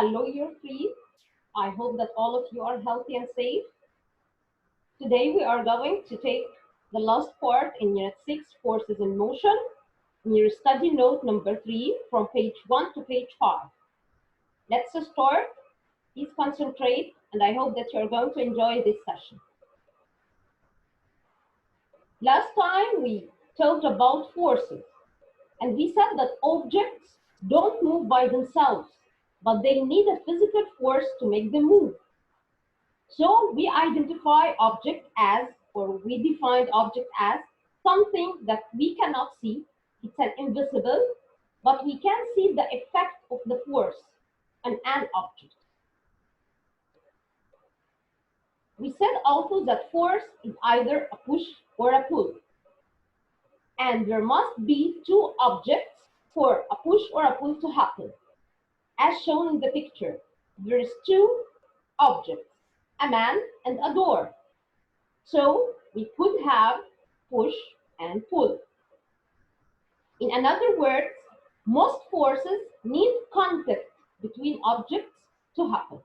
Hello, you're free. I hope that all of you are healthy and safe. Today we are going to take the last part in Unit 6, Forces in Motion, in your study note number 3 from page 1 to page 5. Let's start. Please concentrate, and I hope that you're going to enjoy this session. Last time we talked about forces, and we said that objects don't move by themselves, but they need a physical force to make them move. So we identify object as, or we defined object as something that we cannot see. It's an invisible, but we can see the effect of the force on an object. We said also that force is either a push or a pull. And there must be two objects for a push or a pull to happen. As shown in the picture, there is two objects, a man and a door. So we could have push and pull. In other words, most forces need contact between objects to happen.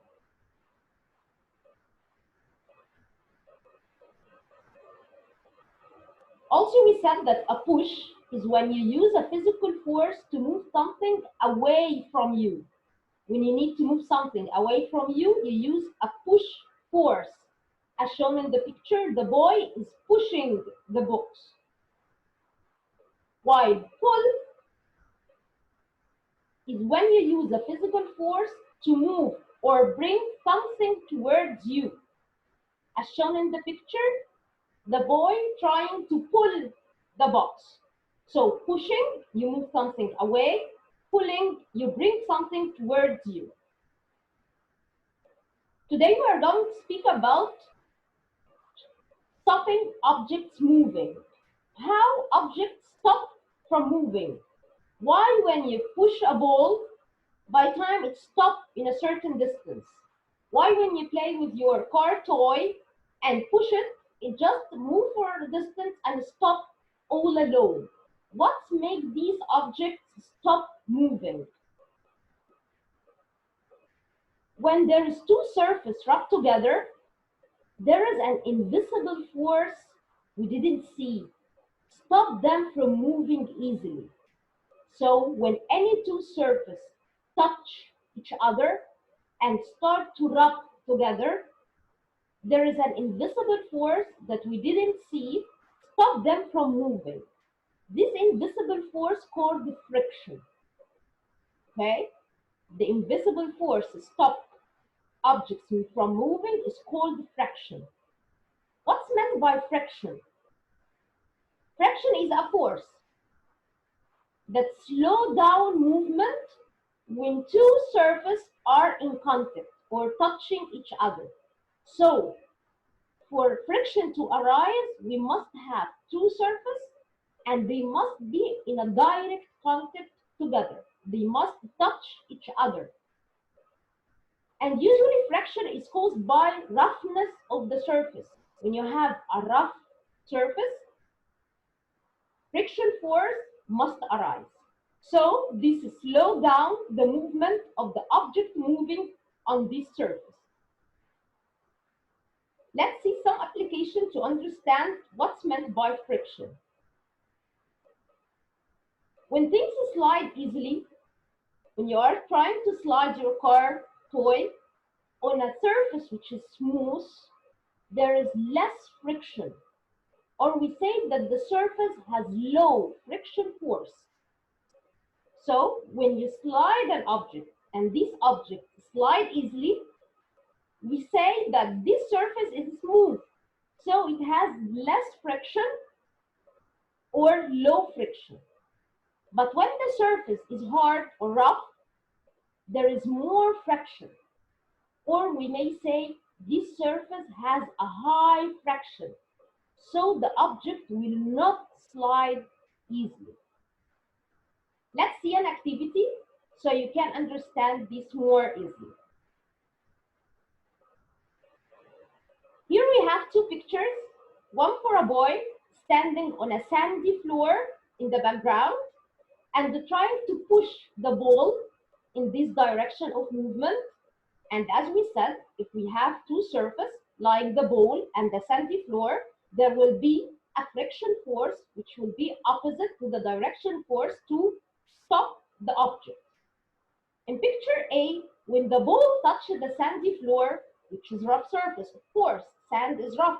Also, we said that a push is when you use a physical force to move something away from you. When you need to move something away from you, you use a push force. As shown in the picture, the boy is pushing the books. While pull is when you use a physical force to move or bring something towards you. As shown in the picture, the boy trying to pull the box. So pushing, you move something away. Pulling, you bring something towards you. Today we are going to speak about stopping objects moving. How objects stop from moving. Why when you push a ball, by the time it stops in a certain distance? Why when you play with your car toy and push it, it just moves for a distance and stop all alone? What makes these objects stop moving? When there is two surfaces rubbed together, there is an invisible force we didn't see. Stop them from moving easily. So when any two surfaces touch each other and start to rub together, there is an invisible force that we didn't see, stop them from moving. This invisible force called the friction. Okay? The invisible force to stop objects from moving is called friction. What's meant by friction? Friction is a force that slows down movement when two surfaces are in contact or touching each other. So, for friction to arise, we must have two surfaces and they must be in a direct contact together. They must touch each other. And usually friction is caused by roughness of the surface. When you have a rough surface, friction force must arise. So this slows down the movement of the object moving on this surface. Let's see some application to understand what's meant by friction. When things slide easily, when you are trying to slide your car toy on a surface which is smooth, there is less friction. Or we say that the surface has low friction force. So when you slide an object and this object slide easily, we say that this surface is smooth. So it has less friction or low friction. But when the surface is hard or rough, there is more friction. Or we may say this surface has a high friction. So the object will not slide easily. Let's see an activity so you can understand this more easily. Here we have two pictures, one for a boy standing on a sandy floor in the background and trying to push the ball in this direction of movement. And as we said, if we have two surfaces like the ball and the sandy floor, there will be a friction force which will be opposite to the direction force to stop the object. In picture A, when the ball touches the sandy floor, which is rough surface, of course, sand is rough.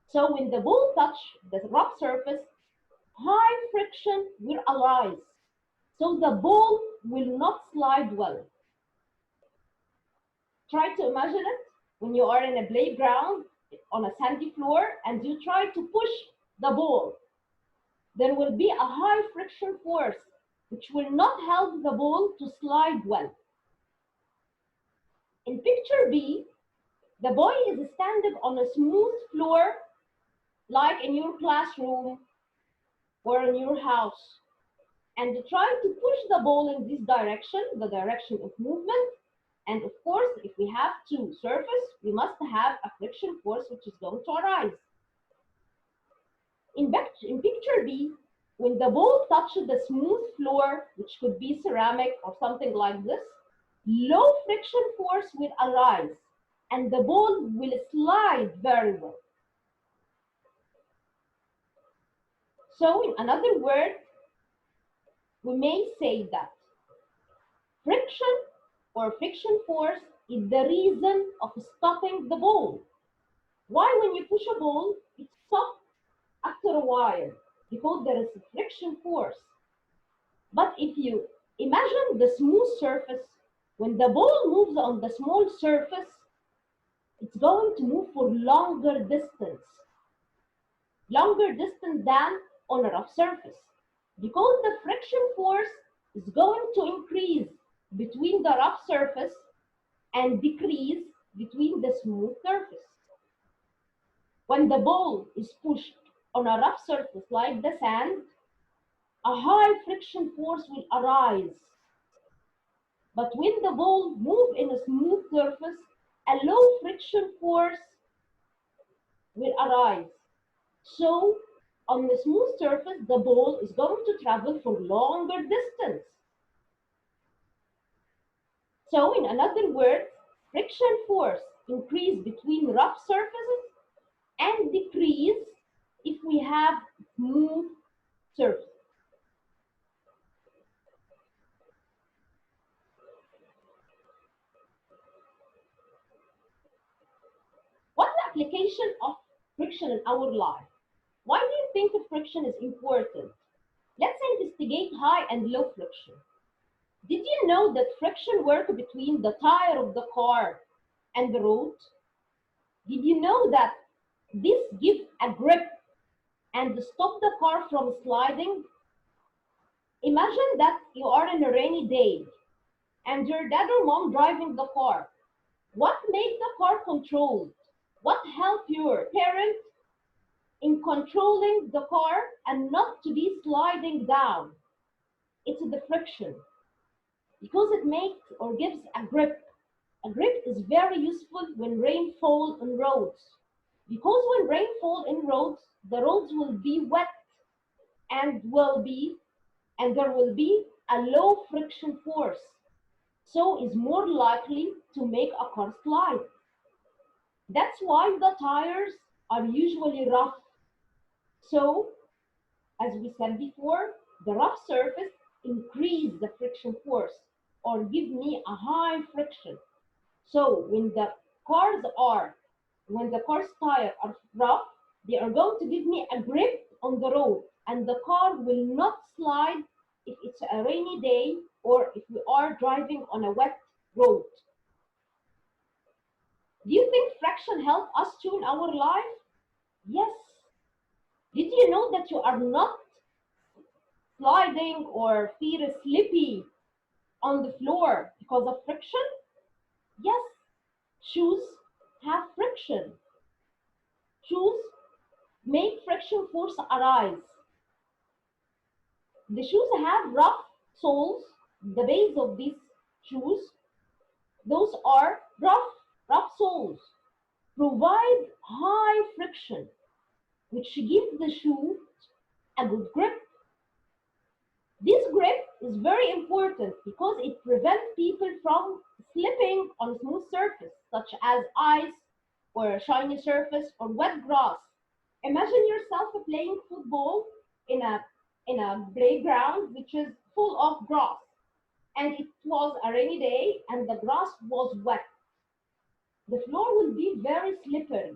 So when the ball touches the rough surface, high friction will arise. So the ball will not slide well. Try to imagine it when you are in a playground on a sandy floor and you try to push the ball. There will be a high friction force which will not help the ball to slide well. In picture B, the boy is standing on a smooth floor like in your classroom or in your house, and try to push the ball in this direction, the direction of movement. And of course, if we have two surfaces, we must have a friction force which is going to arise. In picture B, when the ball touches the smooth floor, which could be ceramic or something like this, low friction force will arise and the ball will slide very well. So in another word, we may say that friction or friction force is the reason of stopping the ball. Why when you push a ball, it stops after a while? Because there is a friction force. But if you imagine the smooth surface, when the ball moves on the small surface, it's going to move for longer distance than on a rough surface, because the friction force is going to increase between the rough surface and decrease between the smooth surface. When the ball is pushed on a rough surface like the sand, a high friction force will arise. But when the ball moves in a smooth surface, a low friction force will arise. So on the smooth surface, the ball is going to travel for longer distance. So in another word, friction force increase between rough surfaces and decrease if we have smooth surface. What's the application of friction in our life? Why do you think friction is important? Let's investigate high and low friction. Did you know that friction works between the tire of the car and the road? Did you know that this gives a grip and stop the car from sliding? Imagine that you are in a rainy day and your dad or mom driving the car. What made the car controlled? What helped your parent in controlling the car and not to be sliding down? It's the friction, because it makes or gives a grip. A grip is very useful when rain falls on roads, because when rain falls in roads, the roads will be wet and there will be a low friction force, so is more likely to make a car slide. That's why the tires are usually rough. So as we said before, the rough surface increase the friction force or give me a high friction. So when the car's tires are rough, they are going to give me a grip on the road, and the car will not slide if it's a rainy day or if we are driving on a wet road. Do you think friction helps us too in our life? Yes. Did you know that you are not sliding or feel slippy on the floor because of friction? Yes. Shoes have friction. Shoes make friction force arise. The shoes have rough soles. The base of these shoes, those are rough soles, provide high friction, which gives the shoe a good grip. This grip is very important because it prevents people from slipping on smooth surface such as ice or a shiny surface or wet grass. Imagine yourself playing football in a playground which is full of grass, and it was a rainy day and the grass was wet. The floor will be very slippery.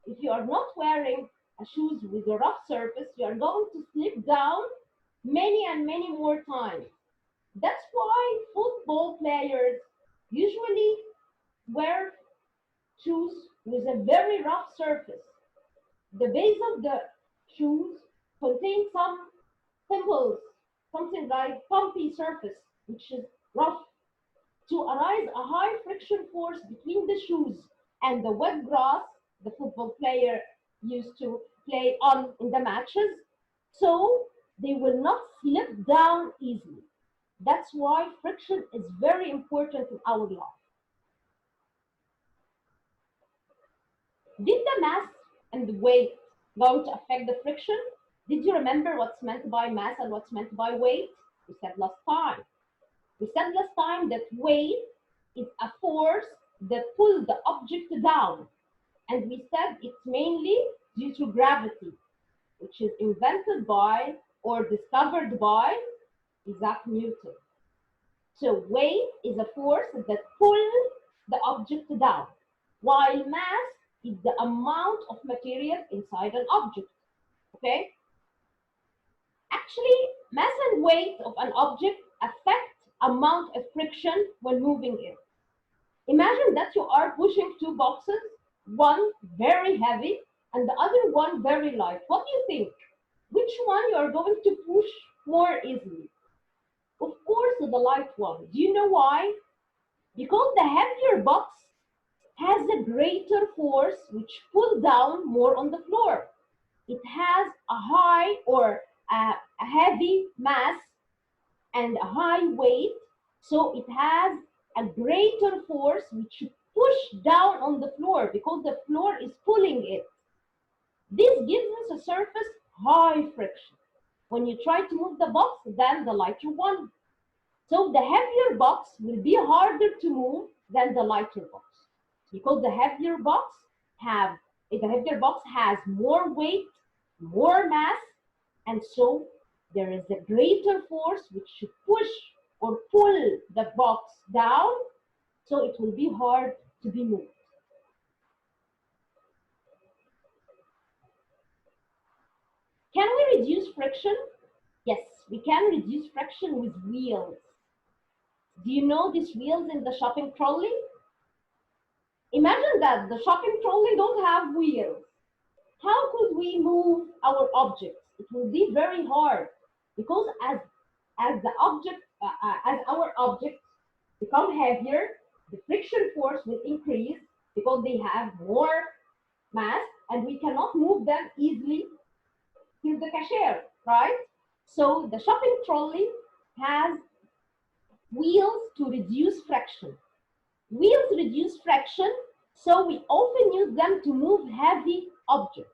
If you are not wearing a shoes with a rough surface, you are going to slip down many and many more times. That's why football players usually wear shoes with a very rough surface. The base of the shoes contains some pimples, something like bumpy surface, which is rough, to arise a high friction force between the shoes and the wet grass the football player used to play on in the matches, so they will not slip down easily. That's why friction is very important in our life. Did the mass and the weight going to affect the friction? Did you remember what's meant by mass and what's meant by weight? We said last time. We said last time that weight is a force that pulls the object down. And we said it's mainly due to gravity, which is invented by or discovered by Isaac Newton. So weight is a force that pulls the object down, while mass is the amount of material inside an object. Okay? Actually, mass and weight of an object affect amount of friction when moving it. Imagine that you are pushing two boxes, one very heavy and the other one very light. What do you think? Which one you are going to push more easily? Of course, the light one. Do you know why? Because the heavier box has a greater force which pulls down more on the floor. It has a high or a heavy mass and a high weight, so it has a greater force which push down on the floor because the floor is pulling it. This gives us a surface high friction when you try to move the box than the lighter one. So the heavier box will be harder to move than the lighter box because the heavier box has more weight, more mass, and so there is a greater force which should push or pull the box down, so it will be hard to be moved. Can we reduce friction? Yes, we can reduce friction with wheels. Do you know these wheels in the shopping trolley? Imagine that the shopping trolley don't have wheels. How could we move our objects? It will be very hard because as our objects become heavier, the friction force will increase because they have more mass and we cannot move them easily to the cashier, right? So the shopping trolley has wheels to reduce friction. Wheels reduce friction, so we often use them to move heavy objects.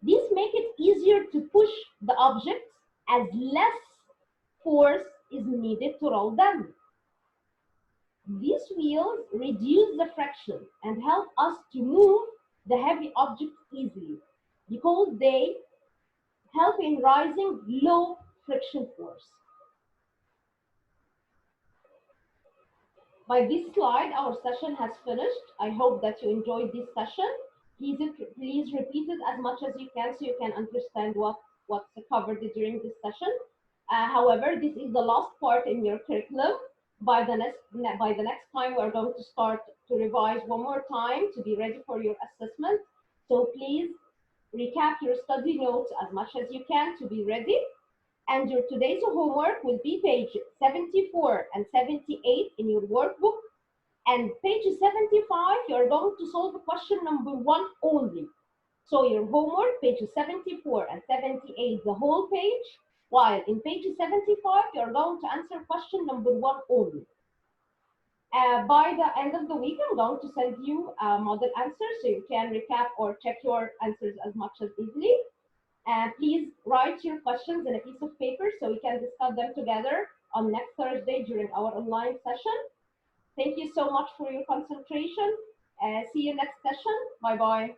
This makes it easier to push the objects as less force is needed to roll them. These wheels reduce the friction and help us to move the heavy objects easily because they help in rising low friction force. By this slide, our session has finished. I hope that you enjoyed this session. Please repeat it as much as you can so you can understand what's covered during this session. However, this is the last part in your curriculum. By the next time, we're going to start to revise one more time to be ready for your assessment. So please recap your study notes as much as you can to be ready. And your today's homework will be page 74 and 78 in your workbook. And page 75, you're going to solve question number 1 only. So your homework, pages 74 and 78, the whole page, while in page 75, you're going to answer question number 1 only. By the end of the week, I'm going to send you a model answer so you can recap or check your answers as much as easily. Please write your questions in a piece of paper so we can discuss them together on next Thursday during our online session. Thank you so much for your concentration. See you next session. Bye bye.